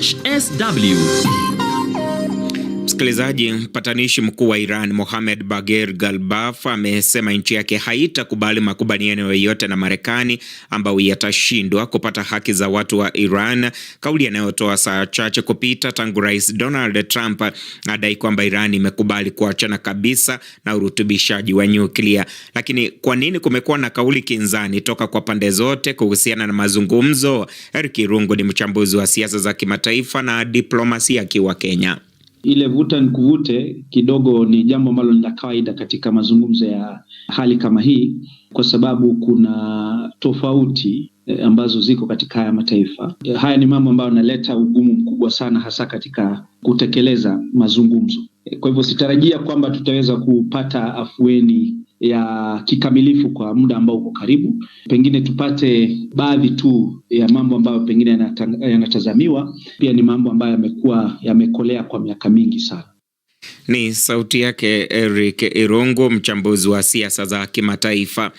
SW. Msikilizaji, mpatanishi mkuu wa Iran Mohammad Bagher Ghalbaf amesema nchi yake haitakubali makubaliano yoyote na Marekani ambayo yatashindwa kupata haki za watu wa Iran, kauli inayotoa saa chache kupita tangu Rais Donald Trump adai kwamba Iran imekubali kuachana kabisa na urutubishaji wa nyuklia. Lakini kwa nini kumekuwa na kauli kinzani toka kwa pande zote kuhusiana na mazungumzo? Eric Irungu ni mchambuzi wa siasa za kimataifa na diplomasia akiwa Kenya. Ile vuta nikuvute kidogo ni jambo ambalo ni la kawaida katika mazungumzo ya hali kama hii, kwa sababu kuna tofauti ambazo ziko katika haya mataifa. Haya ni mambo ambayo yanaleta ugumu mkubwa sana, hasa katika kutekeleza mazungumzo. Kwa hivyo sitarajia kwamba tutaweza kupata afueni ya kikamilifu kwa muda ambao uko karibu. Pengine tupate baadhi tu ya mambo ambayo pengine yanatazamiwa. Pia ni mambo ambayo yamekolea kwa miaka mingi sana. Ni sauti yake Eric Irungu, mchambuzi wa siasa za kimataifa.